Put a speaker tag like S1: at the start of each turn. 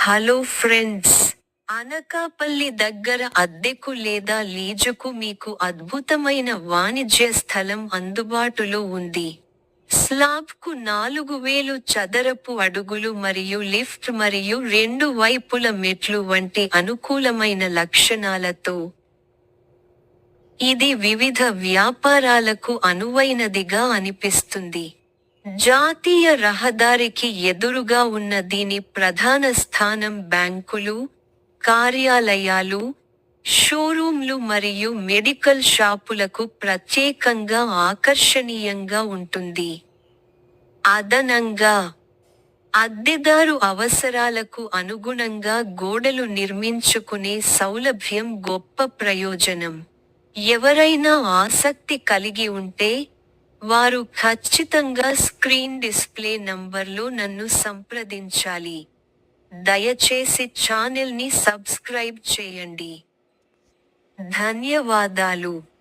S1: Hello friends! Anakapalli దగ్గర అద్దెకు లేదా లీజుకు మీకు అద్భుతమైన వాణిజ్య స్థలం అందుబాటులో ఉంది. స్లాబ్కు 4000 చదరపు అడుగులు మరియు లిఫ్ట్ మరియు 2 వైపుల మెట్లు వంటి అనుకూలమైన లక్షణాలతో. ఇది వివిధ వ్యాపారాలకు అనువైనదిగా అనిపిస్తుంది. జాతీయ రహదారికి ఎదురుగా ఉన్న దీని ప్రధాన స్థానం బ్యాంకులు, కార్యాలయాలు, షోరూమ్లు మరియు మెడికల్ షాపులకు ప్రత్యేకంగా ఆకర్షణీయంగా ఉంటుంది. అదనంగా, అద్దెదారు అవసరాలకు అనుగుణంగా గోడలు నిర్మించుకునే సౌలభ్యం గొప్ప ప్రయోజనం. ఎవరైనా ఆసక్తి కలిగి ఉంటే, వారు ఖచ్చితంగా స్క్రీన్ డిస్ప్లే నంబర్లో నన్ను సంప్రదించాలి. దయచేసి ఛానెల్ని సబ్స్క్రైబ్ చేయండి. ధన్యవాదాలు.